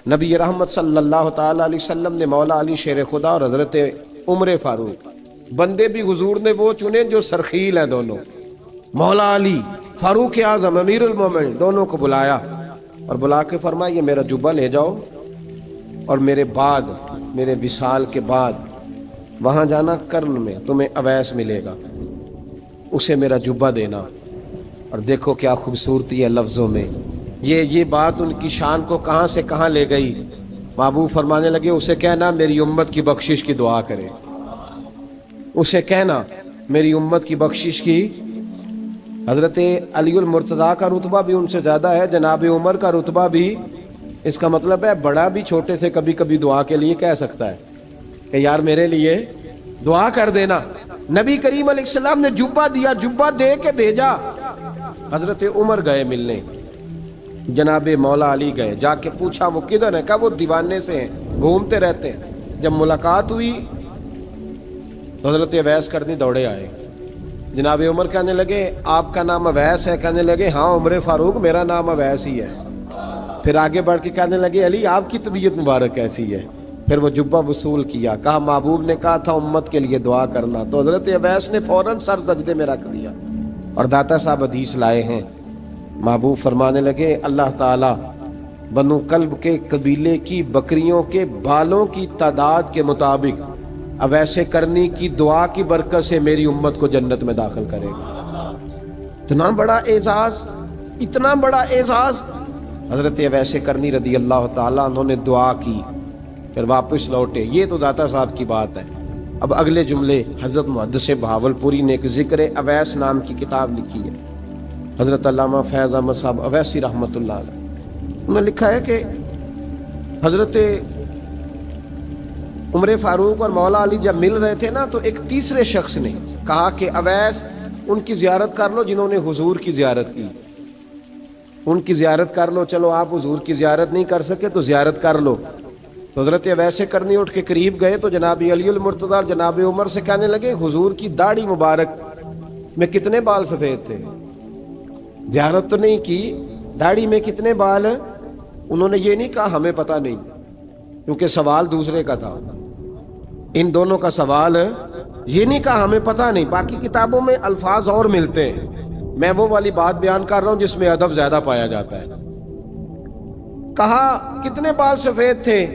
نبی رحمت صلی اللہ تعالی علیہ وسلم نے مولا علی شیر خدا اور حضرت عمر فاروق، بندے بھی حضور نے وہ چنے جو سرخیل ہیں دونوں، مولا علی فاروق اعظم امیر المومنین، دونوں کو بلایا اور بلا کے فرمایا یہ میرا جبہ لے جاؤ اور میرے بعد، میرے وصال کے بعد وہاں جانا کرن میں تمہیں اویس ملے گا، اسے میرا جبہ دینا۔ اور دیکھو کیا خوبصورتی ہے لفظوں میں، یہ بات ان کی شان کو کہاں سے کہاں لے گئی۔ محبوب فرمانے لگے اسے کہنا میری امت کی بخشش کی دعا کرے، اسے کہنا میری امت کی بخشش کی۔ حضرت علی المرتضیٰ کا رتبہ بھی ان سے زیادہ ہے، جناب عمر کا رتبہ بھی، اس کا مطلب ہے بڑا بھی چھوٹے سے کبھی کبھی دعا کے لیے کہہ سکتا ہے کہ یار میرے لیے دعا کر دینا۔ نبی کریم علیہ السلام نے جبہ دیا، جبہ دے کے بھیجا۔ حضرت عمر گئے ملنے، جناب مولا علی گئے، جا کے پوچھا وہ کدھر ہے، کہا وہ دیوانے سے ہیں، گھومتے رہتے ہیں۔ جب ملاقات ہوئی تو حضرت اویس کرنی دوڑے آئے، جناب عمر کہنے لگے آپ کا نام اویس ہے؟ کہنے لگے ہاں عمر فاروق میرا نام اویس ہی ہے۔ پھر آگے بڑھ کے کہنے لگے علی آپ کی طبیعت مبارک کیسی ہے؟ پھر وہ جبہ وصول کیا، کہا محبوب نے کہا تھا امت کے لیے دعا کرنا، تو حضرت اویس نے فوراً سر سجدے میں رکھ دیا۔ اور داتا صاحب حدیث لائے ہیں، محبوب فرمانے لگے اللہ تعالیٰ بنو کلب کے قبیلے کی بکریوں کے بالوں کی تعداد کے مطابق اویس کرنی کی دعا کی برکت سے میری امت کو جنت میں داخل کرے گا۔ اتنا بڑا اعزاز، اتنا اعزاز اعزاز۔ حضرت اویس کرنی رضی اللہ تعالیٰ انہوں نے دعا کی، پھر واپس لوٹے۔ یہ تو داتا صاحب کی بات ہے۔ اب اگلے جملے حضرت محدث بہاولپوری نے ایک ذکر اویس نام کی کتاب لکھی ہے، حضرت علامہ فیض احمد صاحب اویسی رحمۃ اللہ علیہ، انہوں نے لکھا ہے کہ حضرت عمر فاروق اور مولا علی جب مل رہے تھے نا تو ایک تیسرے شخص نے کہا کہ اویس ان کی زیارت کر لو جنہوں نے حضور کی زیارت کی، ان کی زیارت کر لو، چلو آپ حضور کی زیارت نہیں کر سکے تو زیارت کر لو۔ تو حضرت اویس کرنی اٹھ کے قریب گئے تو جناب علی المرتضیٰ اور جناب عمر سے کہنے لگے حضور کی داڑھی مبارک میں کتنے بال سفید تھے؟ زیارت تو نہیں کی، داڑھی میں کتنے بال؟ انہوں نے یہ نہیں کہا ہمیں پتہ نہیں، کیونکہ سوال دوسرے کا تھا۔ ان دونوں کا سوال یہ نہیں کہا ہمیں پتہ نہیں، باقی کتابوں میں الفاظ اور ملتے ہیں، میں وہ والی بات بیان کر رہا ہوں جس میں ادب زیادہ پایا جاتا ہے۔ کہا کتنے بال سفید تھے؟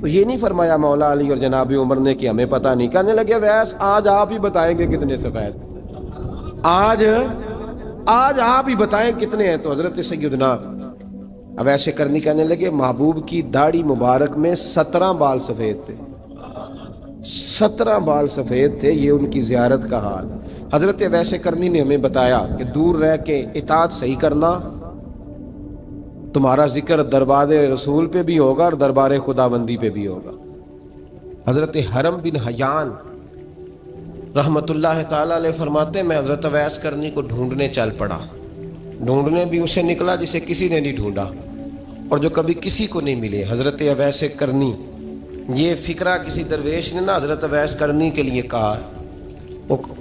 تو یہ نہیں فرمایا مولا علی اور جناب عمر نے کہ ہمیں پتہ نہیں، کہنے لگے ویس آج آپ ہی بتائیں گے کتنے سفید، آج آپ ہی بتائیں کتنے ہیں۔ تو حضرت سیدنا اویس کرنی کہنے لگے محبوب کی داڑھی مبارک میں 17 بال سفید تھے، 17 بال سفید تھے، یہ ان کی زیارت کا حال۔ حضرت اویس کرنی نے ہمیں بتایا کہ دور رہ کے اطاعت صحیح کرنا، تمہارا ذکر دربار رسول پہ بھی ہوگا اور دربار خدا بندی پہ بھی ہوگا۔ حضرت حرم بن حیان رحمت اللہ تعالیٰ علیہ فرماتے ہیں میں حضرت اویس کرنی کو ڈھونڈنے چل پڑا، ڈھونڈنے بھی اسے نکلا جسے کسی نے نہیں ڈھونڈا اور جو کبھی کسی کو نہیں ملے۔ حضرت اویس کرنی، یہ فکرہ کسی درویش نے نا حضرت اویس کرنی کے لیے کہا،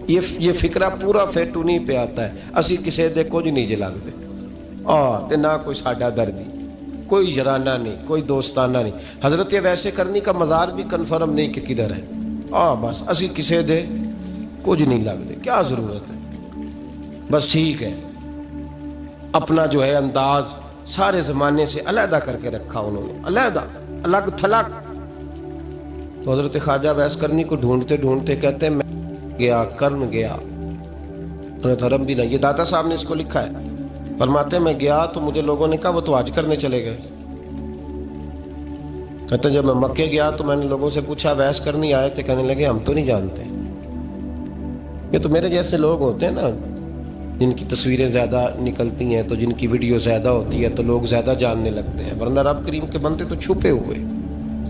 یہ فکرہ پورا فیٹونی پہ آتا ہے، اسی کسے دے کچھ نہیں جے لگ دے تے نہ کوئی ساڈا دردی، کوئی یارانہ نہیں، کوئی دوستانہ نہیں۔ حضرت اویس کرنی کا مزار بھی کنفرم نہیں کہ کدھر ہے، بس اسی کسے دے کچھ نہیں لگ دے، کیا ضرورت ہے، بس ٹھیک ہے۔ اپنا جو ہے انداز سارے زمانے سے علیحدہ کر کے رکھا انہوں نے، علیحدہ، الگ تھلگ۔ تو حضرت خواجہ اویس کرنی کو ڈھونڈتے ڈھونڈتے کہتے ہیں میں گیا، کرن گیا، حضرت حرم بھی نہیں، یہ داتا صاحب نے اس کو لکھا ہے، فرماتے ہیں میں گیا تو مجھے لوگوں نے کہا وہ تو حج کرنے چلے گئے۔ کہتے ہیں جب میں مکے گیا تو میں نے لوگوں سے پوچھا اویس کرنی آئے تھے؟ کہنے لگے ہم تو نہیں جانتے۔ یہ تو میرے جیسے لوگ ہوتے ہیں نا جن کی تصویریں زیادہ نکلتی ہیں تو جن کی ویڈیو زیادہ ہوتی ہے تو لوگ زیادہ جاننے لگتے ہیں، ورنہ رب کریم کے بندے تو چھپے ہوئے،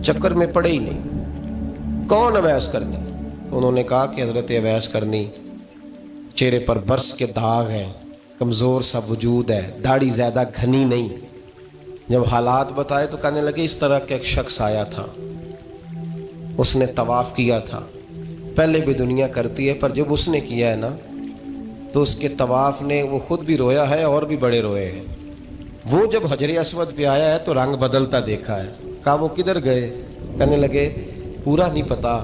چکر میں پڑے ہی نہیں۔ کون اویس کرنی؟ انہوں نے کہا کہ حضرت اویس کرنی، چہرے پر برس کے داغ ہیں، کمزور سا وجود ہے، داڑھی زیادہ گھنی نہیں۔ جب حالات بتائے تو کہنے لگے اس طرح کا ایک شخص آیا تھا، اس نے طواف کیا تھا، پہلے بھی دنیا کرتی ہے پر جب اس نے کیا ہے نا تو اس کے طواف نے وہ خود بھی رویا ہے اور بھی بڑے روئے ہیں۔ وہ جب حجر اسود پہ آیا ہے تو رنگ بدلتا دیکھا ہے، کہا وہ کدھر گئے؟ کہنے لگے پورا نہیں پتا،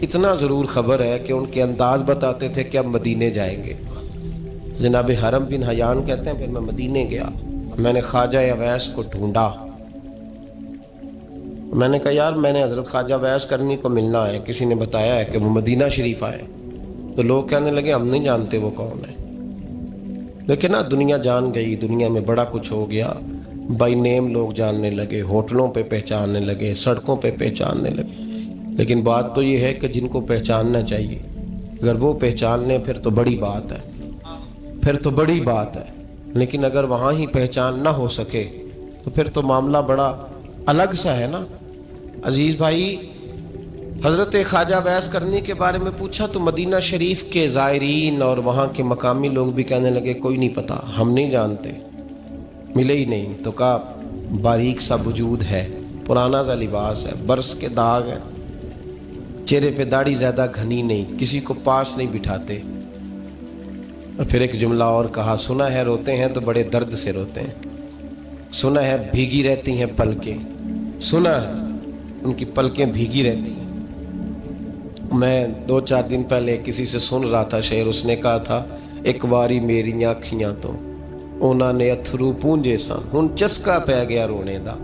اتنا ضرور خبر ہے کہ ان کے انداز بتاتے تھے کہ اب مدینے جائیں گے۔ جناب حرم بن حیان کہتے ہیں پھر میں مدینے گیا، میں نے خواجہ اویس کو ڈھونڈا، میں نے کہا یار میں نے حضرت خواجہ اویس کرنی کو ملنا ہے، کسی نے بتایا ہے کہ وہ مدینہ شریف آئے، تو لوگ کہنے لگے ہم نہیں جانتے وہ کون ہے۔ لیکن نا دنیا جان گئی، دنیا میں بڑا کچھ ہو گیا، بائی نیم لوگ جاننے لگے، ہوٹلوں پہ پہچاننے لگے، سڑکوں پہ پہچاننے لگے۔ لیکن بات تو یہ ہے کہ جن کو پہچاننا چاہیے اگر وہ پہچان لیں پھر تو بڑی بات ہے، پھر تو بڑی بات ہے۔ لیکن اگر وہاں ہی پہچان نہ ہو سکے تو پھر تو معاملہ بڑا الگ سا ہے نا۔ عزیز بھائی، حضرت خواجہ اویس کرنی کے بارے میں پوچھا تو مدینہ شریف کے زائرین اور وہاں کے مقامی لوگ بھی کہنے لگے کوئی نہیں پتا، ہم نہیں جانتے، ملے ہی نہیں۔ تو کہا باریک سا وجود ہے، پرانا سا لباس ہے، برس کے داغ ہے، چہرے پہ داڑھی زیادہ گھنی نہیں، کسی کو پاس نہیں بٹھاتے۔ اور پھر ایک جملہ اور کہا، سنا ہے روتے ہیں تو بڑے درد سے روتے ہیں، سنا ہے بھیگی رہتی ہیں پلکیں، سنا ہے ان کی پلکیں بھیگی رہتی ہیں۔ میں 2-4 دن پہلے کسی سے سن رہا تھا شعر، اس نے کہا تھا ایک واری میری آنکھیاں تو انہوں نے اتھرو پونجے سن، ہن چسکا پہ گیا رونے دا،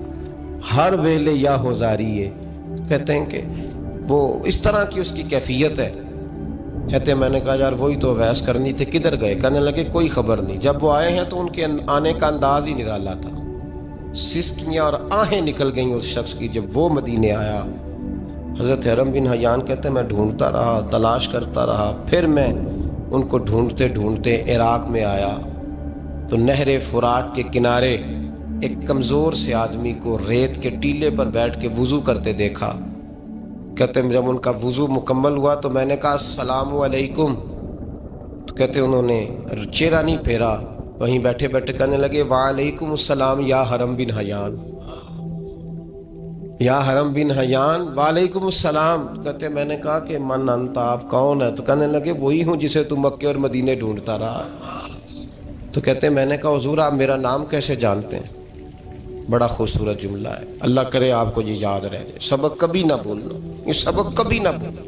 ہر ویلے یا ہو زاری ہے۔ کہتے ہیں کہ وہ اس طرح کی اس کی کیفیت ہے۔ کہتے ہیں میں نے کہا یار وہی تو اویس کرنی تھے، کدھر گئے؟ کہنے لگے کوئی خبر نہیں، جب وہ آئے ہیں تو ان کے آنے کا انداز ہی نرالا تھا، سسکیاں اور آہیں نکل گئیں اس شخص کی جب وہ مدینے آیا۔ حضرت حرم بن حیان کہتے ہیں میں ڈھونڈتا رہا، تلاش کرتا رہا، پھر میں ان کو ڈھونڈتے ڈھونڈتے عراق میں آیا تو نہر فرات کے کنارے ایک کمزور سے آدمی کو ریت کے ٹیلے پر بیٹھ کے وضو کرتے دیکھا۔ کہتے ہیں جب ان کا وضو مکمل ہوا تو میں نے کہا السلام علیکم، تو کہتے ہیں انہوں نے چہرہ نہیں پھیرا، وہیں بیٹھے بیٹھے کہنے لگے وعلیکم السلام یا حرم بن حیان، یا حرم بن حیان وعلیکم السلام۔ کہتے ہیں میں نے کہا کہ من انت، آپ کون ہے؟ تو کہنے لگے وہی ہوں جسے تم مکے اور مدینے ڈھونڈتا رہا۔ تو کہتے ہیں میں نے کہا حضور آپ میرا نام کیسے جانتے ہیں؟ بڑا خوبصورت جملہ ہے، اللہ کرے آپ کو یہ یاد رہ جائے، سبق کبھی نہ بھولنا، یہ سبق کبھی نہ بھولنا۔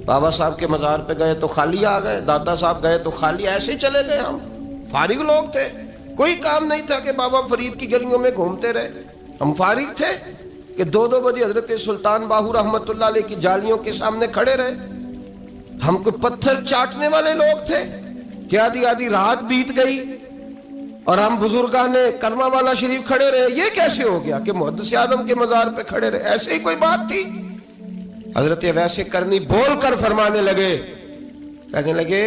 بابا صاحب کے مزار پہ گئے تو خالی آ گئے، دادا صاحب گئے تو خالی، ایسے ہی چلے گئے۔ ہم فارغ لوگ تھے، کوئی کام نہیں تھا کہ بابا فرید کی گلیوں میں گھومتے رہے، ہم فارغ تھے کہ 2-2 بجے حضرت سلطان باہو رحمۃ اللہ علیہ کی جالیوں کے سامنے کھڑے رہے۔ ہم کوئی پتھر چاٹنے والے لوگ تھے کہ آدھی آدھی رات بیت گئی اور ہم بزرگان کرما والا شریف کھڑے رہے۔ یہ کیسے ہو گیا کہ محدث اعظم کے مزار پہ کھڑے رہے؟ ایسے ہی کوئی بات تھی؟ حضرت اویس کرنی بول کر فرمانے لگے، کہنے لگے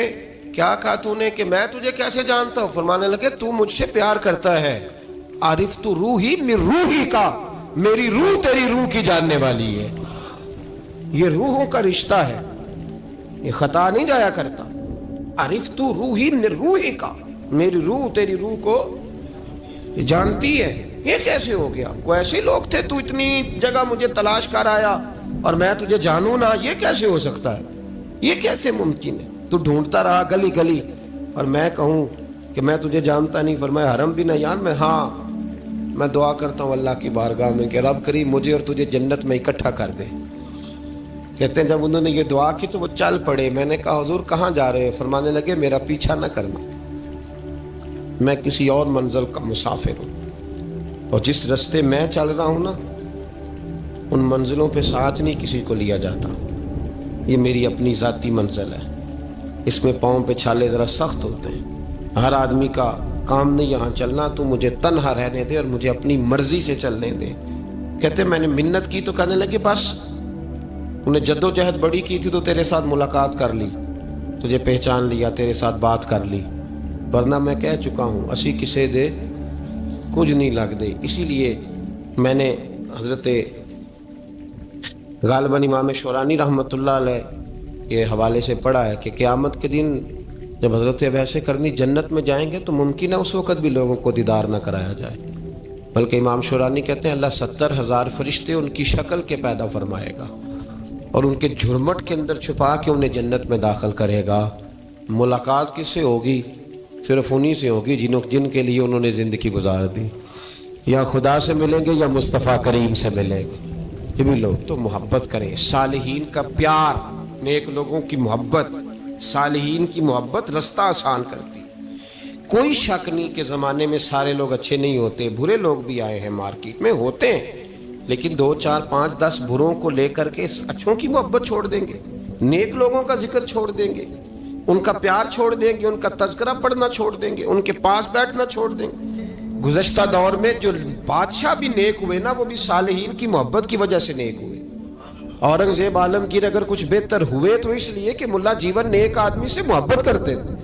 کیا کہا تو نے کہ میں تجھے کیسے جانتا ہوں؟ فرمانے لگے تو مجھ سے پیار کرتا ہے، عارف تو روحی من روحی کا، میری روح تیری روح کی جاننے والی ہے۔ یہ روحوں کا رشتہ ہے، یہ خطا نہیں جایا کرتا۔ عارف تو روحی من روحی کا، میری روح تیری روح کو جانتی ہے۔ یہ کیسے ہو گیا؟ کوئی ایسے لوگ تھے تو اتنی جگہ مجھے تلاش کر آیا اور میں تجھے جانوں نہ؟ یہ کیسے ہو سکتا ہے؟ یہ کیسے ممکن ہے؟ تو ڈھونڈتا رہا گلی گلی اور میں کہوں کہ میں تجھے جانتا نہیں؟ فرمایا حرم بن حیان میں، ہاں میں دعا کرتا ہوں اللہ کی بارگاہ میں کہ رب کریم مجھے اور تجھے جنت میں اکٹھا کر دے۔ کہتے ہیں جب انہوں نے یہ دعا کی تو وہ چل پڑے۔ میں نے کہا حضور کہاں جا رہے ہیں؟ فرمانے لگے میرا پیچھا نہ کرنا، میں کسی اور منزل کا مسافر ہوں، اور جس رستے میں چل رہا ہوں نا ان منزلوں پہ ساتھ نہیں کسی کو لیا جاتا، یہ میری اپنی ذاتی منزل ہے، اس میں پاؤں پہ چھالے ذرا سخت ہوتے ہیں، ہر آدمی کا کام نہیں یہاں چلنا، تو مجھے تنہا رہنے دے اور مجھے اپنی مرضی سے چلنے دے۔ کہتے میں نے منت کی تو کہنے لگے بس انہیں جد و جہد بڑی کی تھی تو تیرے ساتھ ملاقات کر لی، تجھے پہچان لیا، تیرے ساتھ بات کر لی، ورنہ میں کہہ چکا ہوں اسی کسے دے کچھ نہیں لگ دے۔ اسی لیے میں نے حضرت غالباً امام شورانی رحمۃ اللہ علیہ یہ حوالے سے پڑھا ہے کہ قیامت کے دن جب حضرت اویس کرنی جنت میں جائیں گے تو ممکن ہے اس وقت بھی لوگوں کو دیدار نہ کرایا جائے، بلکہ امام شورانی کہتے ہیں اللہ 70,000 فرشتے ان کی شکل کے پیدا فرمائے گا اور ان کے جھرمٹ کے اندر چھپا کے انہیں جنت میں داخل کرے گا۔ ملاقات کس سے ہوگی؟ صرف انہی سے ہوگی جن کے لیے انہوں نے زندگی گزار دی۔ یا خدا سے ملیں گے یا مصطفیٰ کریم سے ملیں گے. یہ بھی لوگ تو محبت کریں. صالحین کا پیار، نیک لوگوں کی محبت، صالحین کی محبت رستہ آسان کرتی. کوئی شک نہیں کہ زمانے میں سارے لوگ اچھے نہیں ہوتے، برے لوگ بھی آئے ہیں مارکیٹ میں، ہوتے ہیں، لیکن 2 4 5 10 بروں کو لے کر کے اچھوں کی محبت چھوڑ دیں گے، نیک لوگوں کا ذکر چھوڑ دیں گے، ان کا پیار چھوڑ دیں گے، ان کا تذکرہ پڑھنا چھوڑ دیں گے، ان کے پاس بیٹھنا چھوڑ دیں گے. گزشتہ دور میں جو بادشاہ بھی نیک ہوئے نا، وہ بھی صالحین کی محبت کی وجہ سے نیک ہوئے. اورنگزیب عالمگیر اگر کچھ بہتر ہوئے تو اس لیے کہ ملا جیون نیک آدمی سے محبت کرتے تھے.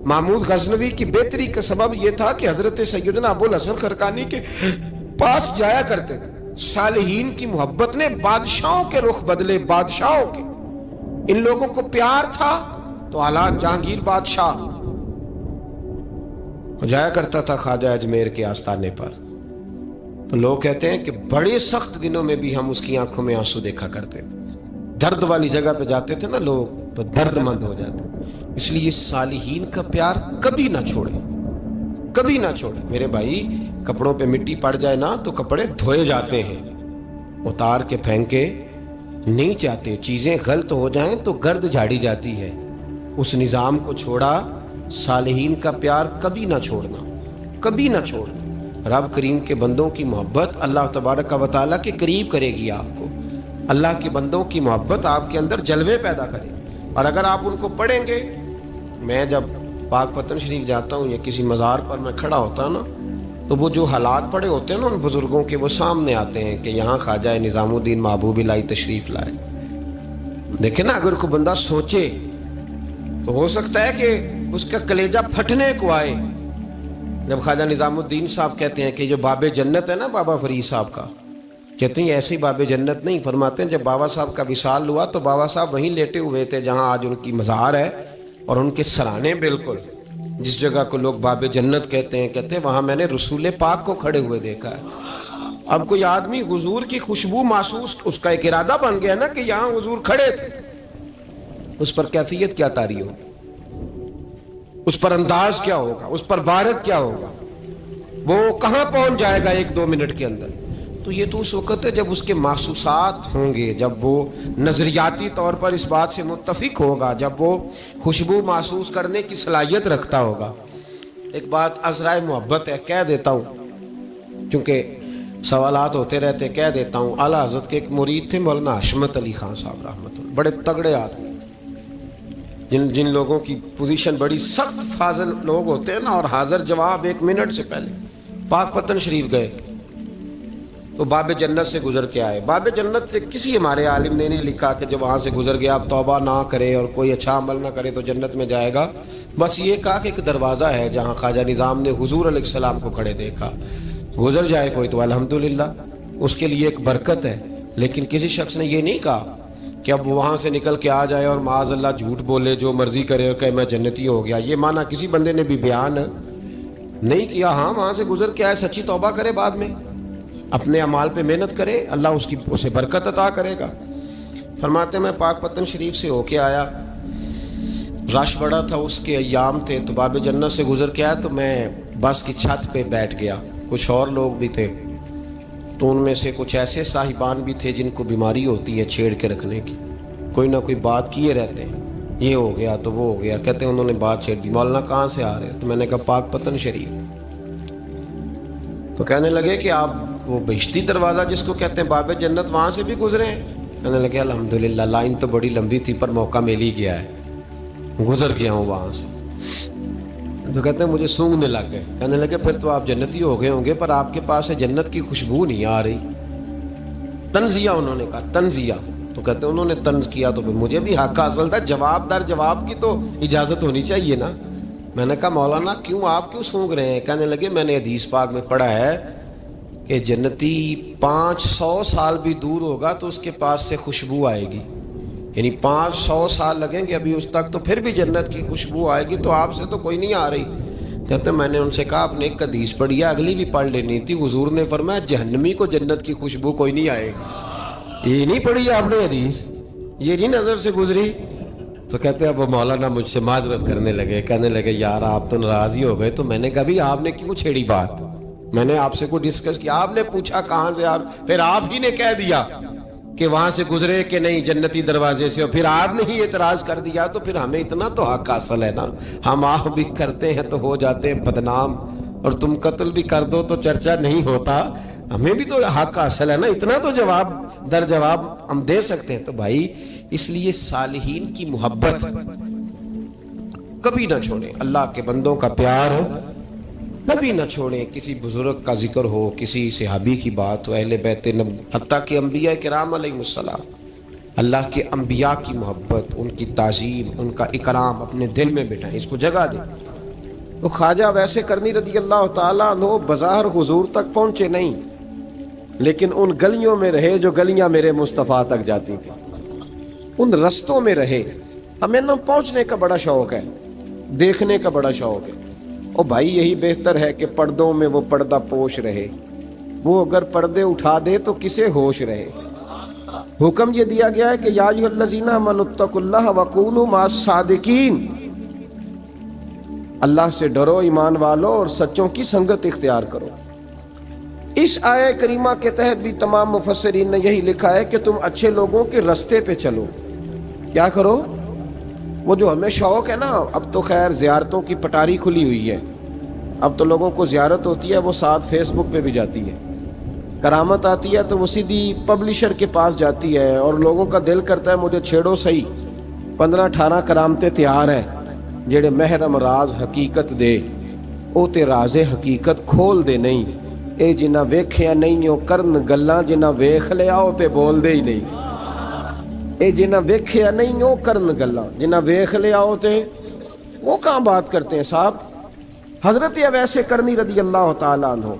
محمود غزنوی کی بہتری کا سبب یہ تھا کہ حضرت سیدنا ابو الحسن خرقانی کے پاس جایا کرتے تھے. صالحین کی محبت نے بادشاہوں کے رخ بدلے، بادشاہوں کے. ان لوگوں کو پیار تھا تو حالات جہانگیر بادشاہ جایا کرتا تھا خواجہ اجمیر کے آستانے پر، تو لوگ کہتے ہیں کہ بڑے سخت دنوں میں بھی ہم اس کی آنکھوں میں آنسو دیکھا کرتے تھے. درد والی جگہ پہ جاتے تھے نا لوگ تو درد مند ہو جاتے. اس لیے صالحین کا پیار کبھی نہ چھوڑے، کبھی نہ چھوڑے. میرے بھائی، کپڑوں پہ مٹی پڑ جائے نا تو کپڑے دھوئے جاتے ہیں، اتار کے پھینکے نہیں جاتے. چیزیں غلط ہو جائیں تو گرد جھاڑی جاتی ہے. اس نظام کو چھوڑا. صالحین کا پیار کبھی نہ چھوڑنا، کبھی نہ چھوڑنا. رب کریم کے بندوں کی محبت اللہ تبارک و تعالیٰ کے قریب کرے گی آپ کو. اللہ کے بندوں کی محبت آپ کے اندر جلوے پیدا کرے. اور اگر آپ ان کو پڑھیں گے، میں جب پاک پتن شریف جاتا ہوں یا کسی مزار پر میں کھڑا ہوتا ہوں نا، تو وہ جو حالات پڑے ہوتے ہیں نا ان بزرگوں کے، وہ سامنے آتے ہیں کہ یہاں خواجہ نظام الدین محبوب الہی تشریف لائے. دیکھیں نا، اگر کوئی بندہ سوچے تو ہو سکتا ہے کہ اس کا کلیجہ پھٹنے کو آئے جب خواجہ نظام الدین صاحب کہتے ہیں کہ جو باب جنت ہے نا بابا فرید صاحب کا، کہتے ہیں ایسی باب جنت نہیں. فرماتے ہیں جب بابا صاحب کا وصال ہوا تو بابا صاحب وہیں لیٹے ہوئے تھے جہاں آج ان کی مزار ہے، اور ان کے سرانے بالکل جس جگہ کو لوگ باب جنت کہتے ہیں وہاں میں نے رسول پاک کو کھڑے ہوئے دیکھا ہے. اب کوئی آدمی حضور کی خوشبو محسوس، اس کا ایک ارادہ بن گیا نا کہ یہاں حضور کھڑے تھے، اس پر کیفیت کیا طاری ہو، اس پر انداز کیا ہوگا، اس پر وارد کیا ہوگا، وہ کہاں پہنچ جائے گا 1-2 منٹ کے اندر. تو یہ تو اس وقت ہے جب اس کے محسوسات ہوں گے، جب وہ نظریاتی طور پر اس بات سے متفق ہوگا، جب وہ خوشبو محسوس کرنے کی صلاحیت رکھتا ہوگا. ایک بات عذرائے محبت ہے، کہہ دیتا ہوں کیونکہ سوالات ہوتے رہتے، کہہ دیتا ہوں. اعلیٰ حضرت کے ایک مرید تھے مولانا حشمت علی خان صاحب رحمۃ اللہ، بڑے تگڑے آدمی، جن لوگوں کی پوزیشن بڑی سخت فاضل لوگ ہوتے ہیں نا، اور حاضر جواب 1 منٹ سے پہلے. پاک پتن شریف گئے تو باب جنت سے گزر کے آئے. باب جنت سے کسی ہمارے عالم نے نہیں لکھا کہ جب وہاں سے گزر گیا اب توبہ نہ کرے اور کوئی اچھا عمل نہ کرے تو جنت میں جائے گا. بس یہ کہا کہ ایک دروازہ ہے جہاں خواجہ نظام نے حضور علیہ السلام کو کھڑے دیکھا، گزر جائے کوئی تو الحمدللہ اس کے لیے ایک برکت ہے. لیکن کسی شخص نے یہ نہیں کہا کہ اب وہاں سے نکل کے آ جائے اور معاذ اللہ جھوٹ بولے، جو مرضی کرے اور کہے میں جنتی ہو گیا. یہ معنی کسی بندے نے بھی بیان نہیں کیا. ہاں، وہاں سے گزر کے آئے، سچی توبہ کرے، بعد میں اپنے اعمال پہ محنت کرے، اللہ اسے برکت عطا کرے گا. فرماتے میں پاک پتن شریف سے ہو کے آیا، رش بڑا تھا، اس کے ایام تھے، تو باب جنت سے گزر کے آیا تو میں بس کی چھت پہ بیٹھ گیا. کچھ اور لوگ بھی تھے، تو ان میں سے کچھ ایسے صاحبان بھی تھے جن کو بیماری ہوتی ہے چھیڑ کے رکھنے کی، کوئی نہ کوئی بات کیے رہتے ہیں، یہ ہو گیا تو وہ ہو گیا. کہتے ہیں انہوں نے بات چھیڑ دی، مولانا کہاں سے آ رہے؟ تو میں نے کہا پاک پتن شریف. تو کہنے لگے کہ آپ وہ بہشتی دروازہ جس کو کہتے ہیں باب جنت، وہاں سے بھی گزرے ہیں؟ کہنے لگے الحمدللہ، لائن تو بڑی لمبی تھی پر موقع مل ہی گیا ہے، گزر گیا ہوں وہاں سے. تو کہتے ہیں مجھے سونگنے لگ گئے. کہنے لگے پھر تو آپ جنتی ہو گئے ہوں گے، پر آپ کے پاس سے جنت کی خوشبو نہیں آ رہی. تنزیہ، انہوں نے کہا تنزیہ. تو کہتے ہیں انہوں نے طنز کیا تو مجھے بھی حق حاصل تھا، جواب در جواب کی تو اجازت ہونی چاہیے نا. میں نے کہا مولانا آپ کیوں سونگ رہے ہیں؟ کہنے لگے میں نے حدیث پاک میں پڑھا ہے کہ جنتی 500 سال بھی دور ہوگا تو اس کے پاس سے خوشبو آئے گی، یعنی 500 سال لگیں گے ابھی اس تک، تو پھر بھی جنت کی خوشبو آئے گی، تو آپ سے تو کوئی نہیں آ رہی. کہتے میں نے ان سے کہا آپ نے ایک حدیث پڑھی ہے، اگلی بھی پڑھ لینی تھی. حضور نے فرمایا جہنمی کو جنت کی خوشبو کوئی نہیں آئے گی. یہ نہیں پڑھی آپ نے حدیث، یہ نہیں نظر سے گزری. تو کہتے اب وہ مولانا مجھ سے معذرت کرنے لگے، کہنے لگے یار آپ تو ناراض ہی ہو گئے. تو میں نے کہا بھی آپ نے کیوں چھیڑی بات؟ میں نے آپ سے کوئی ڈسکس کیا؟ آپ نے پوچھا کہاں سے، آپ پھر آپ ہی نے کہہ دیا کہ وہاں سے گزرے کہ نہیں جنتی دروازے سے، اور پھر آپ نے ہی اعتراض کر دیا، تو پھر ہمیں اتنا تو حق حاصل ہے نا، ہم آپ بھی کرتے ہیں تو ہو جاتے ہیں بدنام، اور تم قتل بھی کر دو تو چرچا نہیں ہوتا، ہمیں بھی تو حق حاصل ہے نا، اتنا تو جواب در جواب ہم دے سکتے ہیں۔ تو بھائی اس لیے صالحین کی محبت کبھی نہ چھوڑیں، اللہ کے بندوں کا پیار ہو کبھی نہ چھوڑیں، کسی بزرگ کا ذکر ہو، کسی صحابی کی بات ہو، اہل بیت نبی، حتیٰ کہ انبیاء کرام علیہ السلام، اللہ کے انبیاء کی محبت، ان کی تعظیم، ان کا اکرام اپنے دل میں بٹھائیں، اس کو جگہ دیں۔ تو خواجہ ویسے کرنی رضی اللہ تعالیٰ عنہ بظاہر حضور تک پہنچے نہیں، لیکن ان گلیوں میں رہے جو گلیاں میرے مصطفیٰ تک جاتی تھیں، ان رستوں میں رہے۔ ہمیں نہ پہنچنے کا بڑا شوق ہے، دیکھنے کا بڑا شوق ہے، اور بھائی یہی بہتر ہے کہ پردوں میں وہ پردہ پوش رہے، وہ اگر پردے اٹھا دے تو کسے ہوش رہے۔ حکم یہ دیا گیا ہے کہ یا ایھا الذین آمنوا اتقوا اللہ وکونوا مع الصادقین، اللہ سے ڈرو ایمان والو اور سچوں کی سنگت اختیار کرو۔ اس آیہ کریمہ کے تحت بھی تمام مفسرین نے یہی لکھا ہے کہ تم اچھے لوگوں کے رستے پہ چلو۔ کیا کرو؟ وہ جو ہمیں شوق ہے نا، اب تو خیر زیارتوں کی پٹاری کھلی ہوئی ہے، اب تو لوگوں کو زیارت ہوتی ہے وہ ساتھ فیس بک پہ بھی جاتی ہے، کرامت آتی ہے تو وہ سیدھی پبلشر کے پاس جاتی ہے، اور لوگوں کا دل کرتا ہے مجھے چھیڑو صحیح، 15-18 کرامتیں تیار ہیں، جڑے محرم راز حقیقت دے او تے راز حقیقت کھول دے نہیں، اے جنہ ویکھیا نہیں او کرن گلاں، جنہ ویکھ لیا او تے بول دے ہی نہیں، اے جنہ ویکھیا نہیں او کرن گلاں، جنہ ویکھ لیا او تے وہ کہاں بات کرتے ہیں صاحب۔ حضرت اویس کرنی رضی اللہ تعالیٰ عنہ،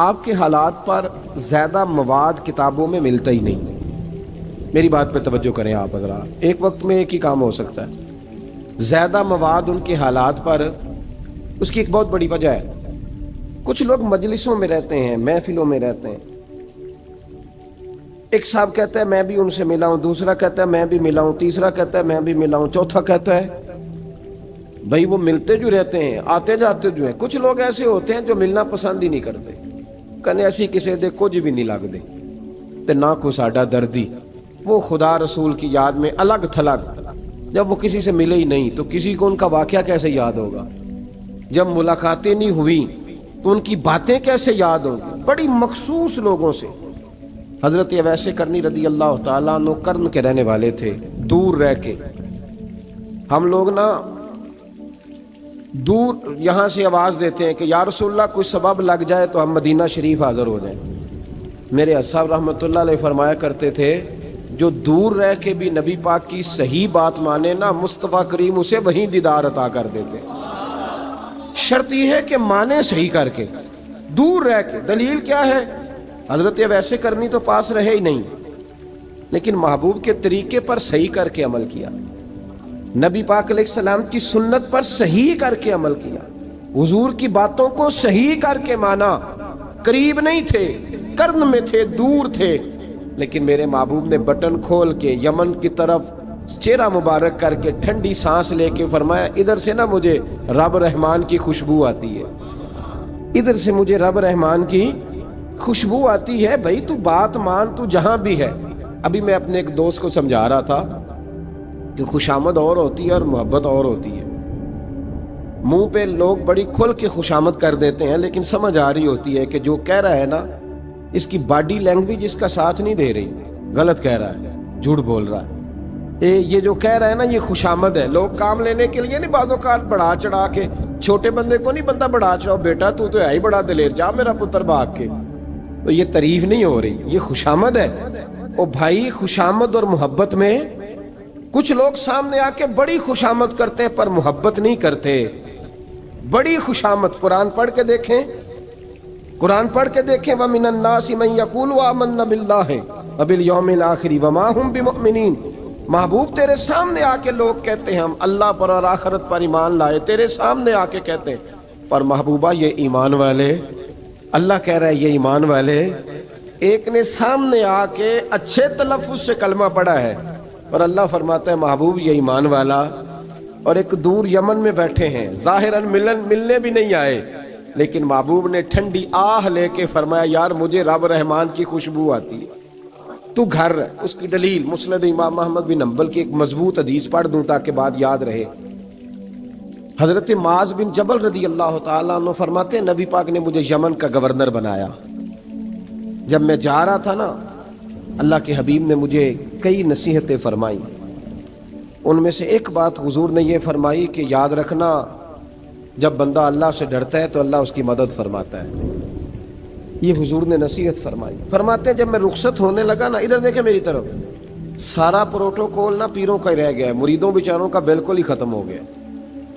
آپ کے حالات پر زیادہ مواد کتابوں میں ملتا ہی نہیں، میری بات پہ توجہ کریں آپ حضرات، ایک وقت میں ایک ہی کام ہو سکتا ہے۔ زیادہ مواد ان کے حالات پر، اس کی ایک بہت بڑی وجہ ہے، کچھ لوگ مجلسوں میں رہتے ہیں، محفلوں میں رہتے ہیں، ایک صاحب کہتا ہے میں بھی ان سے ملا ہوں، دوسرا کہتا ہے میں بھی ملا ہوں، تیسرا کہتا ہے میں بھی ملا ہوں، چوتھا کہتا ہے بھائی وہ ملتے جو رہتے ہیں، آتے جاتے جو ہیں۔ کچھ لوگ ایسے ہوتے ہیں جو ملنا پسند ہی نہیں کرتے، کہنے ایسی کسی دے کچھ بھی نہیں لگ دے تے نہ کو ساڈا دردی، وہ خدا رسول کی یاد میں الگ تھلگ، جب وہ کسی سے ملے ہی نہیں تو کسی کو ان کا واقعہ کیسے یاد ہوگا، جب ملاقاتیں نہیں ہوئی تو ان کی باتیں کیسے یاد ہوں گی۔ بڑی مخصوص لوگوں سے حضرت اویس کرنی رضی اللہ تعالیٰ عنہ کرن کے رہنے والے تھے، دور رہ کے۔ ہم لوگ نا دور یہاں سے آواز دیتے ہیں کہ یا رسول اللہ کوئی سبب لگ جائے تو ہم مدینہ شریف حاضر ہو جائیں۔ میرے صاحب رحمۃ اللہ علیہ فرمایا کرتے تھے جو دور رہ کے بھی نبی پاک کی صحیح بات مانے نا، مصطفیٰ کریم اسے وہیں دیدار عطا کر دیتے۔ شرط یہ ہے کہ مانے صحیح کر کے، دور رہ کے۔ دلیل کیا ہے؟ حضرت ویسے کرنی تو پاس رہے ہی نہیں، لیکن محبوب کے طریقے پر صحیح کر کے عمل کیا، نبی پاک علیہ السلام کی سنت پر صحیح کر کے عمل کیا، حضور کی باتوں کو صحیح کر کے مانا۔ قریب نہیں تھے، کرن میں تھے، دور تھے، لیکن میرے محبوب نے بٹن کھول کے یمن کی طرف چہرہ مبارک کر کے ٹھنڈی سانس لے کے فرمایا ادھر سے نا مجھے رب رحمان کی خوشبو آتی ہے، ادھر سے مجھے رب رحمان کی خوشبو آتی ہے، بھائی تو بات مان، تو جہاں بھی ہے۔ ابھی میں اپنے ایک دوست کو سمجھا رہا تھا کہ خوشامد اور ہوتی ہے اور محبت اور ہوتی ہے۔ منہ پہ لوگ بڑی کھل کے خوشامد کر دیتے ہیں، لیکن سمجھ آ رہی ہوتی ہے کہ جو کہہ رہا ہے نا اس کی باڈی لینگویج اس کا ساتھ نہیں دے رہی، غلط کہہ رہا ہے، جھوٹ بول رہا ہے۔ یہ جو کہہ رہا ہے نا یہ خوشامد ہے۔ لوگ کام لینے کے لیے نہیں بعض اوقات بڑھا چڑھا کے، چھوٹے بندے کو نہیں بندہ بڑھا چڑھاؤ، بیٹا تو ہے ہی بڑا دلیر، جا میرا پتر بھاگ کے، تو یہ تعریف نہیں ہو رہی، یہ خوشامد ہے۔ اور بھائی خوشامد اور محبت میں کچھ لوگ سامنے آ کے بڑی خوشامد کرتے ہیں پر محبت نہیں کرتے۔ بڑی خوشامد قرآن پڑھ کے دیکھیں، قرآن پڑھ کے دیکھیں وَمِنَ النَّاسِ مَن يَقُولُ آمَنَّا بِاللَّهِ وَبِالْيَوْمِ الْآخِرِ وَمَا هُمْ بِمُؤْمِنِينَ۔ محبوب تیرے سامنے آ کے لوگ کہتے ہیں ہم اللہ پر اور آخرت پر ایمان لائے، تیرے سامنے آ کے کہتے ہیں، پر محبوبہ یہ ایمان والے، اللہ کہہ رہا ہے یہ ایمان والے۔ ایک نے سامنے آ کے اچھے تلفظ سے کلمہ پڑھا ہے، اور اللہ فرماتا ہے محبوب یہ ایمان والا، اور ایک دور یمن میں بیٹھے ہیں، ظاہراً ملنے بھی نہیں آئے، لیکن محبوب نے ٹھنڈی آہ لے کے فرمایا یار مجھے رب رحمان کی خوشبو آتی ہے، تو گھر اس کی دلیل مسند امام احمد بن حنبل کی ایک مضبوط حدیث پڑھ دوں تاکہ بات یاد رہے۔ حضرت معاذ بن جبل رضی اللہ تعالیٰ عنہ فرماتے ہیں نبی پاک نے مجھے یمن کا گورنر بنایا۔ جب میں جا رہا تھا نا، اللہ کے حبیب نے مجھے کئی نصیحتیں فرمائیں، ان میں سے ایک بات حضور نے یہ فرمائی کہ یاد رکھنا جب بندہ اللہ سے ڈرتا ہے تو اللہ اس کی مدد فرماتا ہے۔ یہ حضور نے نصیحت فرمائی۔ فرماتے ہیں جب میں رخصت ہونے لگا نا، ادھر دیکھیں میری طرف، سارا پروٹوکول نا پیروں کا ہی رہ گیا ہے، مریدوں بیچاروں کا بالکل ہی ختم ہو گیا۔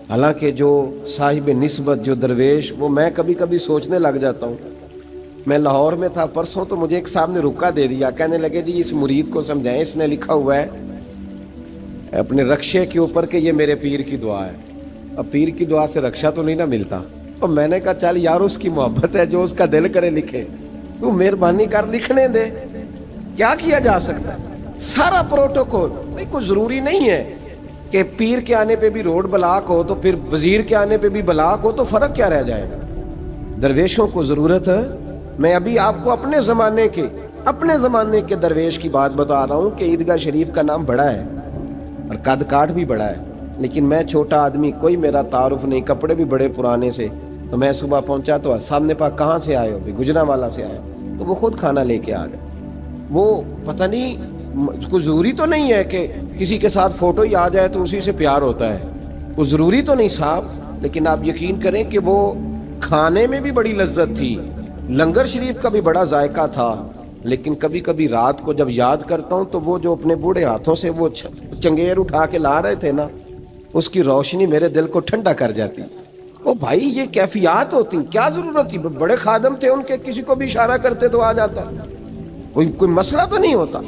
حالانکہ جو صاحب نسبت جو درویش، وہ میں کبھی کبھی سوچنے لگ جاتا ہوں۔ میں لاہور میں تھا پرسوں، تو مجھے ایک صاحب نے رکا دے دیا، کہنے لگے جی اس مرید کو سمجھائیں، اس نے لکھا ہوا ہے اپنے رکشے کے اوپر کہ یہ میرے پیر کی دعا ہے۔ اب پیر کی دعا سے رکشہ تو نہیں نہ ملتا، اور میں نے کہا چل یار اس کی محبت ہے، جو اس کا دل کرے لکھے، تو مہربانی کر لکھنے دے، کیا کیا جا سکتا ہے۔ سارا پروٹوکول بھائی کوئی ضروری نہیں ہے کہ پیر کے آنے پہ بھی روڈ بلاک ہو تو پھر وزیر کے آنے پہ بھی بلاک ہو، تو فرق کیا رہ جائے گا۔ درویشوں کو ضرورت ہے۔ میں ابھی آپ کو اپنے زمانے کے درویش کی بات بتا رہا ہوں کہ عیدگاہ شریف کا نام بڑا ہے اور قد کاٹ بھی بڑا ہے، لیکن میں چھوٹا آدمی، کوئی میرا تعارف نہیں، کپڑے بھی بڑے پرانے سے، تو میں صبح پہنچا تو سامنے پاک کہاں سے آئے ہو؟ گجرانوالہ سے آئے، تو وہ خود کھانا لے کے آ گئے۔ وہ پتہ نہیں، کوئی ضروری تو نہیں ہے کہ کسی کے ساتھ فوٹو ہی آ جائے تو اسی سے پیار ہوتا ہے، وہ ضروری تو نہیں صاحب، لیکن آپ یقین کریں کہ وہ کھانے میں بھی بڑی لذت تھی، لنگر شریف کا بھی بڑا ذائقہ تھا۔ لیکن کبھی کبھی رات کو جب یاد کرتا ہوں تو وہ جو اپنے بوڑھے ہاتھوں سے وہ چنگیر اٹھا کے لا رہے تھے نا، اس کی روشنی میرے دل کو ٹھنڈا کر جاتی۔ او بھائی یہ کیفیات ہوتی، کیا ضرورت تھی؟ بڑے خادم تھے ان کے، کسی کو بھی اشارہ کرتے تو آ جاتا، کوئی مسئلہ تو نہیں ہوتا۔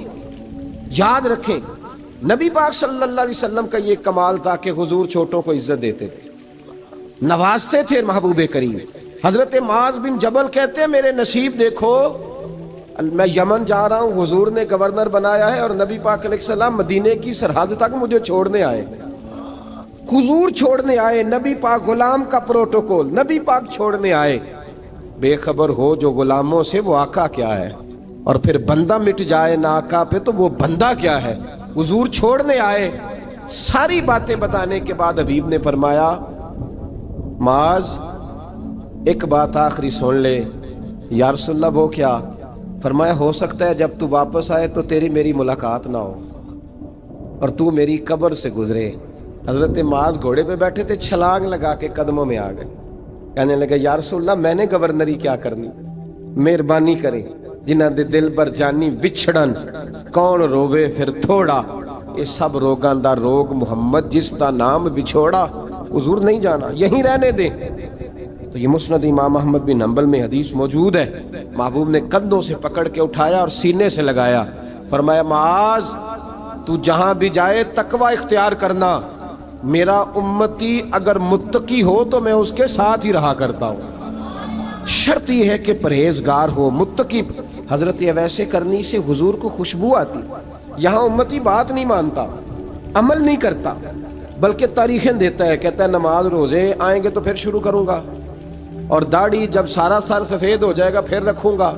یاد رکھیں نبی پاک صلی اللہ علیہ وسلم کا یہ کمال تھا کہ حضور چھوٹوں کو عزت دیتے تھے، نوازتے تھے محبوب کریم۔ حضرت معاذ بن جبل کہتے ہیں میرے نصیب دیکھو، میں یمن جا رہا ہوں، حضور نے گورنر بنایا ہے، اور نبی پاک علیہ السلام مدینے کی سرحد تک مجھے چھوڑنے آئے، حضور چھوڑنے آئے، نبی پاک غلام کا پروٹوکول، نبی پاک چھوڑنے آئے۔ بے خبر ہو جو غلاموں سے وہ آقا کیا ہے، اور پھر بندہ مٹ جائے نہ آقا پہ تو وہ بندہ کیا ہے۔ حضور چھوڑنے آئے، ساری باتیں بتانے کے بعد حبیب نے فرمایا معاذ ایک بات آخری سن لے۔ یا رسول اللہ وہ کیا؟ فرمایا ہو سکتا ہے جب تو واپس آئے تو تیری میری ملاقات نہ ہو اور تو میری قبر سے گزرے۔ حضرت معاذ گھوڑے پہ بیٹھے تھے، چھلانگ لگا کے قدموں میں آ گئے، کہنے لگے یا رسول اللہ میں نے گورنری کیا کرنی، مہربانی کرے، جنہ دے دل بر جانی وچھڑن کون روے پھر تھوڑا، یہ سب روگاں دا روگ محمد جس دا نام بچھوڑا۔ حضور نہیں جانا، یہیں رہنے دیں۔ تو یہ مسند امام احمد بن حنبل میں حدیث موجود ہے۔ محبوب نے کندھوں سے پکڑ کے اٹھایا اور سینے سے لگایا، فرمایا معاذ تو جہاں بھی جائے تقوی اختیار کرنا، میرا امتی اگر متقی ہو تو میں اس کے ساتھ ہی رہا کرتا ہوں، شرط یہ ہے کہ پرہیزگار ہو، متقی۔ حضرت اویس کرنی سے حضور کو خوشبو آتی۔ یہاں امتی بات نہیں مانتا، عمل نہیں کرتا، بلکہ تاریخیں دیتا ہے، کہتا ہے نماز روزے آئیں گے تو پھر شروع کروں گا، اور داڑھی جب سارا سر سفید ہو جائے گا پھر رکھوں گا،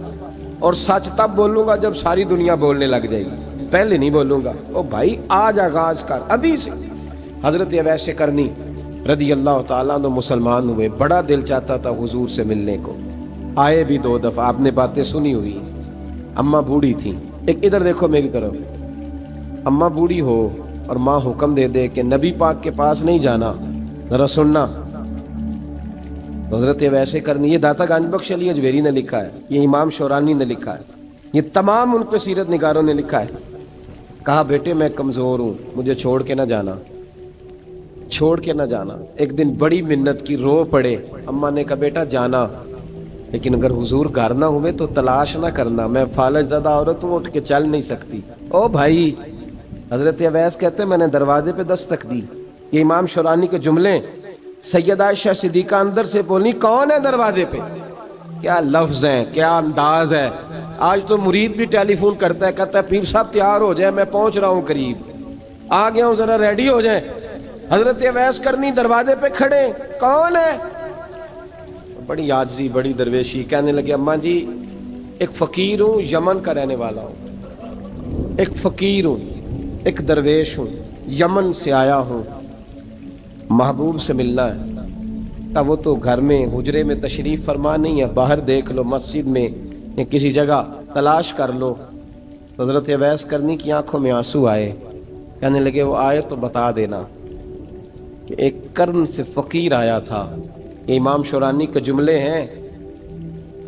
اور سچ تب بولوں گا جب ساری دنیا بولنے لگ جائے گی، پہلے نہیں بولوں گا۔ او بھائی آج آغاز کر ابھی سے۔ حضرت اویس کرنی رضی اللہ تعالیٰ عنہ مسلمان ہوئے، بڑا دل چاہتا تھا حضور سے ملنے کو، آئے بھی 2 دفعہ، آپ نے باتیں سنی ہوئی۔ اماں بوڑھی تھیں، ایک ادھر دیکھو میری طرف، اماں بوڑھی ہو اور ماں حکم دے دے کہ نبی پاک کے پاس نہیں جانا، ذرا سننا۔ حضرت اویس کرنی، یہ داتا گنج بخش علی اجویری نے لکھا ہے، یہ امام شورانی نے لکھا ہے، یہ تمام ان کے سیرت نگاروں نے لکھا ہے۔ کہا بیٹے میں کمزور ہوں، مجھے چھوڑ کے نہ جانا، چھوڑ کے نہ جانا۔ ایک دن بڑی منت کی، رو پڑے۔ اماں نے کہا بیٹا جانا، لیکن اگر حضور گھر نہ ہوئے تو تلاش نہ کرنا، میں فالج زدہ عورت ہوں، اٹھ کے چل نہیں سکتی۔ او بھائی، حضرت اویس کہتے ہیں میں نے دروازے پہ دستک دی، یہ امام شورانی کے جملے، سیدہ عائشہ صدیقہ اندر سے بولنی کون ہے دروازے پہ؟ کیا لفظ ہیں، کیا انداز ہے۔ آج تو مرید بھی ٹیلی فون کرتا ہے، کہتا ہے پیر صاحب تیار ہو جائے، میں پہنچ رہا ہوں، قریب آ گیا ہوں، ذرا ریڈی ہو جائیں۔ حضرت اویس کرنی دروازے پہ کھڑے، کون ہے؟ بڑی عاجزی بڑی درویشی. کہنے لگے اماں جی ایک فقیر ہوں, یمن کا رہنے والا ہوں, ایک فقیر ہوں, ایک درویش ہوں, یمن سے آیا ہوں, محبوب سے ملنا ہے. اب وہ تو گھر میں حجرے میں تشریف فرما نہیں ہے, باہر دیکھ لو, مسجد میں یا کسی جگہ تلاش کر لو. حضرت اویس کرنی کی آنکھوں میں آنسو آئے. کہنے لگے وہ آئے تو بتا دینا کہ ایک قرن سے فقیر آیا تھا. یہ امام شورانی کے جملے ہیں.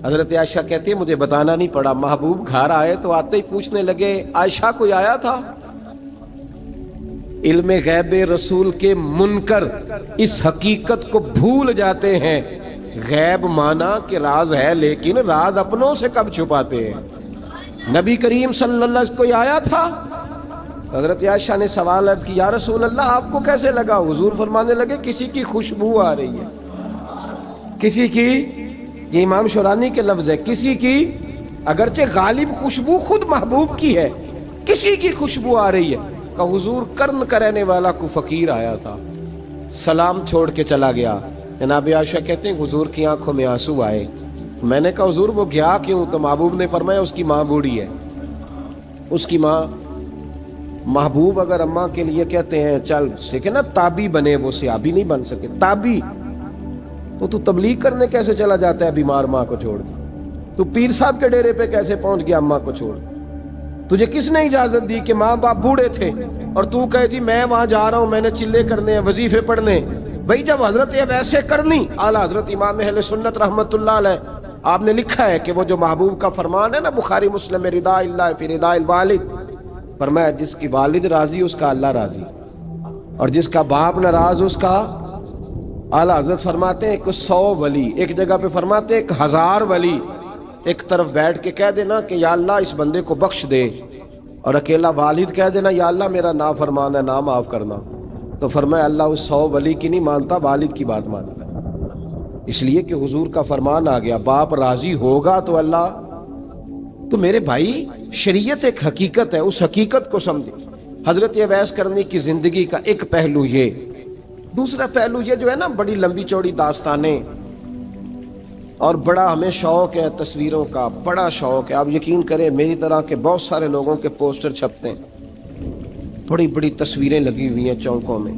حضرت عائشہ کہتی ہے مجھے بتانا نہیں پڑا, محبوب گھر آئے تو آتے ہی پوچھنے لگے عائشہ کوئی آیا تھا؟ علم غیب رسول کے منکر اس حقیقت کو بھول جاتے ہیں. غیب مانا کہ راز ہے, لیکن راز اپنوں سے کب چھپاتے ہیں. نبی کریم صلی اللہ علیہ وسلم کوئی آیا تھا؟ حضرت عائشہ نے سوال عرض کی یا رسول اللہ آپ کو کیسے لگا؟ حضور فرمانے لگے کسی کی خوشبو آ رہی ہے. کسی کی, یہ امام شورانی کے لفظ ہے, کسی کی, اگرچہ غالب خوشبو خود محبوب کی ہے, کسی کی خوشبو آ رہی ہے. کہ حضور قرن کا رہنے والا کو فقیر آیا تھا, سلام چھوڑ کے چلا گیا. جناب عائشہ کہتے ہیں حضور کی آنکھوں میں آنسو آئے. میں نے کہا حضور وہ گیا کیوں؟ تو محبوب نے فرمایا اس کی ماں بوڑھی ہے, اس کی ماں. محبوب اگر اماں کے لیے کہتے ہیں چل ٹھیک ہے نا تابی بنے, وہ صحابی نہیں بن سکے, تابی, تو تبلیغ کرنے کیسے چلا جاتا ہے بیمار ماں کو چھوڑ کے؟ تو پیر صاحب کے ڈیرے پہ کیسے پہنچ گیا اماں کو چھوڑ؟ تجھے کس نے اجازت دی کہ ماں باپ بوڑھے تھے اور تو کہے جی میں وہاں جا رہا ہوں, میں نے چلے کرنے ہیں, وظیفے پڑھنے؟ بھئی جب حضرت ویسے کرنی, اعلیٰ حضرت امام اہل سنت رحمت اللہ علیہ آپ نے لکھا ہے کہ وہ جو محبوب کا فرمان ہے نا بخاری مسلم میں, رضا اللہ فی رضا الوالد, فرمایا جس کی والد راضی اس کا اللہ راضی, اور جس کا باپ ناراض اس کا. اعلیٰ حضرت فرماتے ہیں 100 ولی, ایک جگہ پہ فرماتے ہیں 1000 ولی ایک طرف بیٹھ کے کہہ دینا کہ یا اللہ اس بندے کو بخش دے, اور اکیلا والد کہہ دینا یا اللہ میرا نافرمان ہے نا معاف کرنا. تو فرمایا اللہ اس 100 ولی کی نہیں مانتا, والد کی بات مانتا ہے. اس لیے کہ حضور کا فرمان آ گیا باپ راضی ہوگا تو اللہ. تو میرے بھائی شریعت ایک حقیقت ہے, اس حقیقت کو سمجھے. حضرت اویس کرنی کی زندگی کا ایک پہلو یہ. دوسرا پہلو یہ جو ہے نا بڑی لمبی چوڑی داستانیں, اور بڑا ہمیں شوق ہے تصویروں کا, بڑا شوق ہے. آپ یقین کریں میری طرح کے بہت سارے لوگوں کے پوسٹر چھپتے ہیں, بڑی بڑی تصویریں لگی ہوئی ہیں چوکوں میں.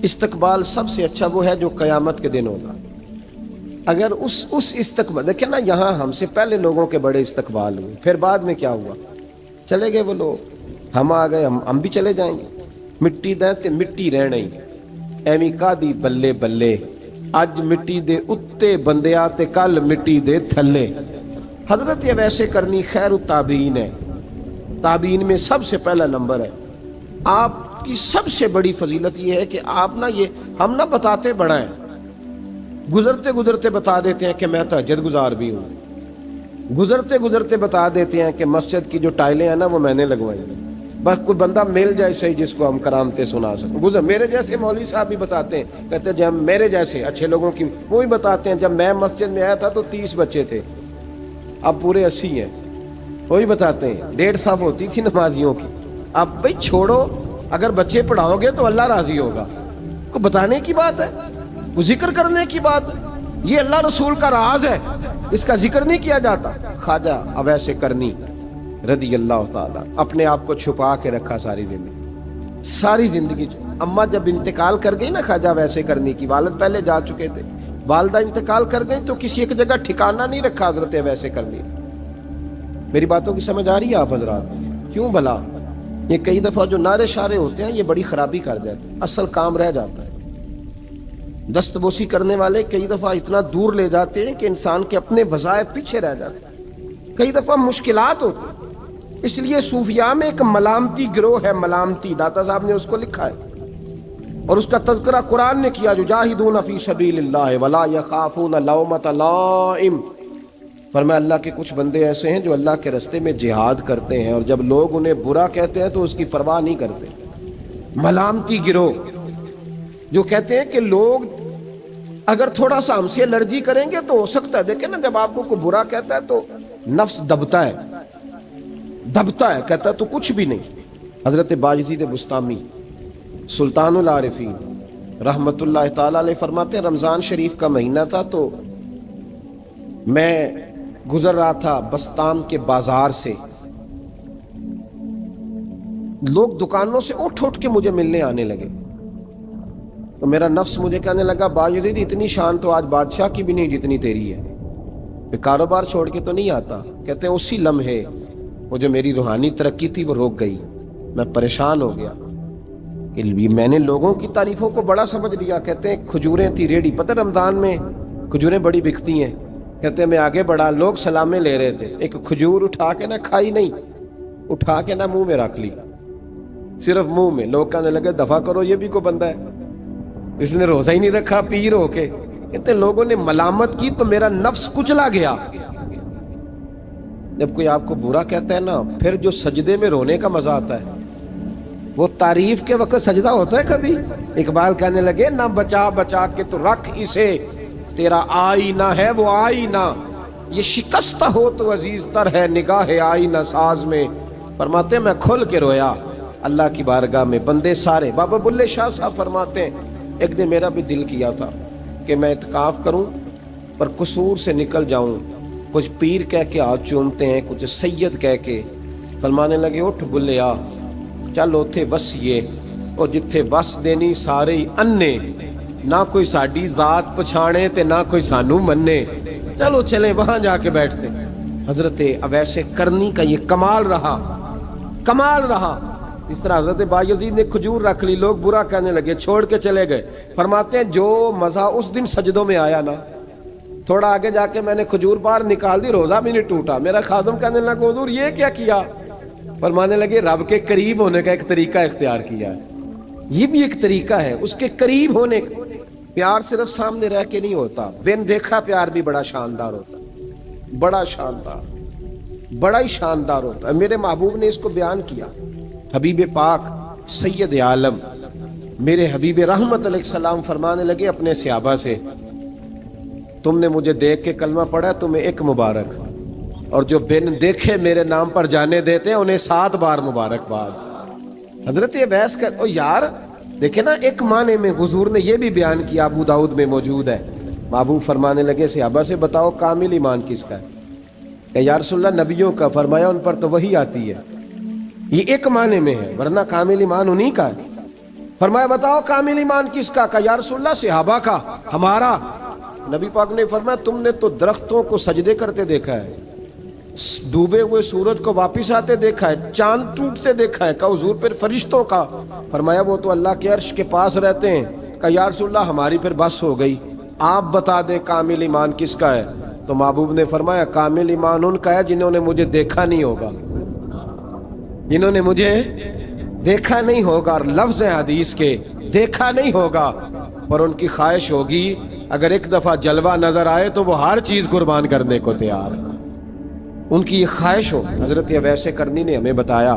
استقبال سب سے اچھا وہ ہے جو قیامت کے دن ہوگا. اگر اس استقبال دیکھیں نا, یہاں ہم سے پہلے لوگوں کے بڑے استقبال ہوئے, پھر بعد میں کیا ہوا, چلے گئے وہ لوگ, ہم آ گئے, ہم بھی چلے جائیں گے. مٹی دیں تے مٹی رہنا ہی, ایویں کا دی بلے بلے, اج مٹی دے اتے بندیا تے کل مٹی دے تھلے. حضرت ویسے کرنی خیر التابعین ہے, تابعین میں سب سے پہلا نمبر ہے. آپ کی سب سے بڑی فضیلت یہ ہے کہ آپ نا, یہ ہم نہ بتاتے بڑا ہیں, گزرتے گزرتے بتا دیتے ہیں کہ میں تہجد گزار بھی ہوں, گزرتے گزرتے بتا دیتے ہیں کہ مسجد کی جو ٹائلیں ہیں نا وہ میں نے لگوائی ہیں. بس کوئی بندہ مل جائے صحیح جس کو ہم کرامتیں سنا سکیں. میرے جیسے مولوی صاحب بھی بتاتے ہیں, کہتے ہیں جب میرے جیسے اچھے لوگوں کی وہ بھی بتاتے ہیں جب میں مسجد میں آیا تھا تو 30 بچے تھے, اب پورے 80 ہیں. وہی بتاتے ہیں 1.5 صف ہوتی تھی نمازیوں کی. اب بھائی چھوڑو, اگر بچے پڑھاؤ گے تو اللہ راضی ہوگا. کو بتانے کی بات ہے, وہ ذکر کرنے کی بات ہے. یہ اللہ رسول کا راز ہے, اس کا ذکر نہیں کیا جاتا. خواجہ اویس کرنی رضی اللہ تعالیٰ اپنے آپ کو چھپا کے رکھا ساری زندگی. اماں جب انتقال کر گئی نا خواجہ اویس کرنی کی, والد پہلے جا چکے تھے, والدہ انتقال کر گئی تو کسی ایک جگہ ٹھکانہ نہیں رکھا حضرت اویس کرنی. میری باتوں کی سمجھ آ رہی ہے آپ حضرات؟ کیوں بھلا یہ کئی دفعہ جو نعرے شارے ہوتے ہیں یہ بڑی خرابی کر جاتے ہیں, اصل کام رہ جاتا ہے. دست بوسی کرنے والے کئی دفعہ اتنا دور لے جاتے ہیں کہ انسان کے اپنے وظائف پیچھے رہ جاتے ہیں, کئی دفعہ مشکلات ہوتی ہیں. اس لیے صوفیاء میں ایک ملامتی گروہ ہے, ملامتی, داتا صاحب نے اس کو لکھا ہے اور اس کا تذکرہ قرآن نے کیا, یجاہدون فی سبیل اللہ ولا یخافون لومۃ لائم. فرمایا اللہ کے کچھ بندے ایسے ہیں جو اللہ کے راستے میں جہاد کرتے ہیں اور جب لوگ انہیں برا کہتے ہیں تو اس کی پرواہ نہیں کرتے. ملامتی گروہ جو کہتے ہیں کہ لوگ اگر تھوڑا سا ہم سے الرجی کریں گے تو ہو سکتا ہے, دیکھیں نا جب آپ کو کوئی برا کہتا ہے تو نفس دبتا ہے, کہتا ہے تو کچھ بھی نہیں. حضرت باجزید بستامی سلطان العارفین رحمت اللہ تعالی علیہ فرماتے ہیں رمضان شریف کا مہینہ تھا تو میں گزر رہا تھا بستان کے بازار سے، لوگ دکانوں سے اٹھ اٹھ کے مجھے ملنے آنے لگے، تو میرا نفس مجھے کہنے لگا باجزید اتنی شان تو آج بادشاہ کی بھی نہیں جتنی تیری ہے، کہ کاروبار چھوڑ کے تو نہیں آتا۔ کہتے ہیں اسی لمحے وہ جو میری روحانی ترقی تھی وہ روک گئی، میں پریشان ہو گیا کہ میں نے لوگوں کی تعریفوں کو بڑا سمجھ لیا۔ کہتے ہیں کھجوریں تھی ریڈی، پتہ رمضان میں کھجوریں بڑی بکتی ہیں، کہتے ہیں میں آگے بڑھا، لوگ سلامیں لے رہے تھے، ایک کھجور اٹھا کے نہ کھائی نہیں، اٹھا کے نہ منہ میں رکھ لی، صرف منہ میں۔ لوگ کہنے لگے دفع کرو، یہ بھی کوئی بندہ ہے اس نے روزہ ہی نہیں رکھا پیر ہو کے۔ کہتے ہیں لوگوں نے ملامت کی تو میرا نفس کچلا گیا۔ جب کوئی آپ کو برا کہتا ہے نا، پھر جو سجدے میں رونے کا مزہ آتا ہے، وہ تعریف کے وقت سجدہ ہوتا ہے کبھی؟ اقبال کہنے لگے نہ بچا بچا کے تو رکھ اسے، تیرا آئینہ ہے وہ آئینہ، یہ شکستہ ہو تو عزیز تر ہے نگاہ آئینہ ساز میں۔ فرماتے ہیں میں کھل کے رویا اللہ کی بارگاہ میں، بندے سارے۔ بابا بلے شاہ صاحب فرماتے ہیں ایک دن میرا بھی دل کیا تھا کہ میں اعتکاف کروں پر قصور سے نکل جاؤں، کچھ پیر کہہ کے ہاتھ چومتے ہیں، کچھ سید کہہ کے۔ فرمانے لگے اٹھ بلے آ، چل اوتھے وسیے اور جتھے وس دینی سارے ہی انے، نہ کوئی ساڈی ذات پچھانے تے نہ کوئی سانو مننے، چلو چلیں وہاں جا کے بیٹھتے۔ حضرت اویس کرنی کا یہ کمال رہا، کمال رہا۔ اس طرح حضرت بایزید نے کھجور رکھ لی، لوگ برا کہنے لگے، چھوڑ کے چلے گئے۔ فرماتے ہیں جو مزہ اس دن سجدوں میں آیا نا، تھوڑا آگے جا کے میں نے کھجور باہر نکال دی، روزہ بھی نہیں ٹوٹا۔ میرا خادم کہنے لگا حضور یہ کیا کیا؟ فرمانے لگے رب کے قریب ہونے کا ایک طریقہ اختیار کیا ہے، یہ بھی ایک طریقہ ہے اس کے قریب ہونے کا۔ پیار صرف سامنے رہ کے نہیں ہوتا، بن دیکھا پیار بھی بڑا شاندار ہوتا ہے، بڑا شاندار، بڑا ہی شاندار ہوتا ہے۔ میرے محبوب نے اس کو بیان کیا، حبیب پاک سید عالم میرے حبیب رحمت علیہ السلام فرمانے لگے اپنے صحابہ سے، تم نے مجھے دیکھ کے کلمہ پڑھا، تمہیں ایک مبارک، اور جو بن دیکھے میرے نام پر جانے دیتے ہیں انہیں 7 بار مبارکباد۔ حضرت اویس کا او یار دیکھیں نا، ایک معنی میں حضور نے یہ بھی بیان کیا، ابو داؤد میں موجود ہے۔ محبوب فرمانے لگے صحابہ سے بتاؤ کامل ایمان کس کا ہے؟ کہ یا رسول اللہ نبیوں کا۔ فرمایا ان پر تو وہی آتی ہے، یہ ایک معنی میں ہے، ورنہ کامل ایمان انہی کا ہے۔ فرمایا بتاؤ کامل ایمان کس کا؟ کہ یا رسول اللہ صحابہ کا، ہمارا۔ نبی پاک نے فرمایا تم نے تو درختوں کو سجدے کرتے دیکھا ہے، ڈوبے ہوئے سورج کو واپس آتے دیکھا ہے، چاند ٹوٹتے دیکھا ہے۔ کہ حضور پھر فرشتوں کا؟ فرمایا وہ تو اللہ کے عرش کے پاس رہتے ہیں۔ کہ یا رسول اللہ ہماری پھر بس ہو گئی، آپ بتا دیں کامل ایمان کس کا ہے؟ تو محبوب نے فرمایا کامل ایمان ان کا ہے جنہوں نے مجھے دیکھا نہیں ہوگا، جنہوں نے مجھے دیکھا نہیں ہوگا، اور لفظ حدیث کے دیکھا نہیں ہوگا، پر ان کی خواہش ہوگی اگر ایک دفعہ جلوہ نظر آئے تو وہ ہر چیز قربان کرنے کو تیار ہے، ان کی یہ خواہش ہو۔ حضرت اویس کرنی نے ہمیں بتایا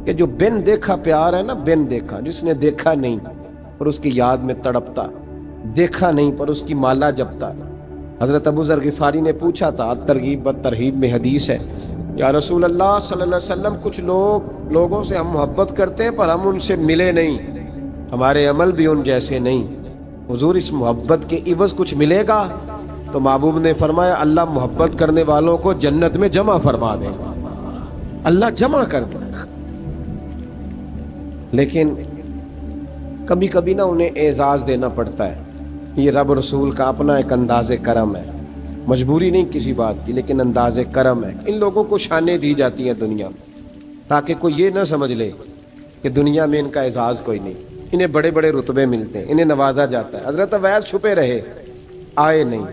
کہ جو بن دیکھا پیار ہے نا، بن دیکھا، جس نے دیکھا نہیں پر اس کی یاد میں تڑپتا، دیکھا نہیں پر اس کی مالا جپتا۔ حضرت ابو ذر غفاری نے پوچھا تھا، ترغیب و ترہیب میں حدیث ہے، یا رسول اللہ صلی اللہ علیہ وسلم کچھ لوگوں سے ہم محبت کرتے ہیں پر ہم ان سے ملے نہیں، ہمارے عمل بھی ان جیسے نہیں، حضور اس محبت کے عوض کچھ ملے گا؟ تو محبوب نے فرمایا اللہ محبت کرنے والوں کو جنت میں جمع فرما دے گا، اللہ جمع کر دے گا۔ لیکن کبھی کبھی نہ انہیں اعزاز دینا پڑتا ہے، یہ رب رسول کا اپنا ایک انداز کرم ہے، مجبوری نہیں کسی بات کی، لیکن انداز کرم ہے۔ ان لوگوں کو شانیں دی جاتی ہیں دنیا میں تاکہ کوئی یہ نہ سمجھ لے کہ دنیا میں ان کا اعزاز کوئی نہیں، انہیں بڑے بڑے رتبے ملتے ہیں، انہیں نوازا جاتا ہے۔ حضرت اویس چھپے رہے، آئے نہیں،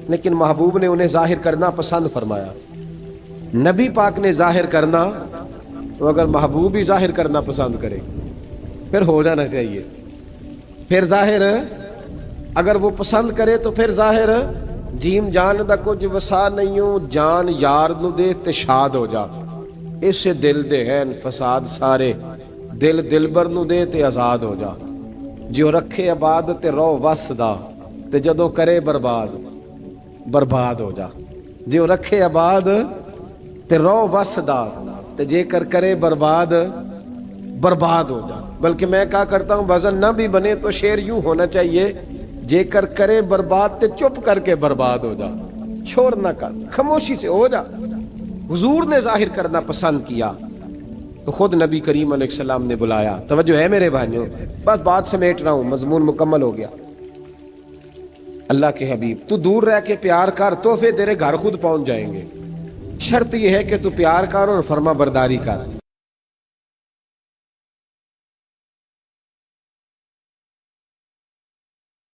لیکن محبوب نے انہیں ظاہر کرنا پسند فرمایا۔ نبی پاک نے ظاہر کرنا، تو اگر محبوب ہی ظاہر کرنا پسند کرے پھر ہو جانا چاہیے، پھر ظاہر اگر وہ پسند کرے تو پھر ظاہر جیم جان دا کچھ وسا نہیں ہوں، جان یار نو دے تے شاد ہو جا، اسے دل دے ہیں فساد سارے، دل دلبر نو دے تے آزاد ہو جا، جو رکھے آباد تے رو وس دا تے جدو کرے برباد برباد ہو جا، جو رکھے آباد تے رو وس دا تے جے کر کرے برباد برباد ہو جا۔ بلکہ میں کہا کرتا ہوں وزن نہ بھی بنے تو شعر یوں ہونا چاہیے، جے کر کرے برباد تے چپ کر کے برباد ہو جا۔ شور نہ کر، خاموشی سے ہو جا۔ حضور نے ظاہر کرنا پسند کیا تو خود نبی کریم علیہ السلام نے بلایا۔ توجہ ہے میرے بھائیوں، بس بات سمیٹ رہا ہوں، مضمون مکمل ہو گیا۔ اللہ کے حبیب تو دور رہ کے پیار کر، تحفے تیرے گھر خود پہنچ جائیں گے، شرط یہ ہے کہ تو پیار کر اور فرما برداری کر۔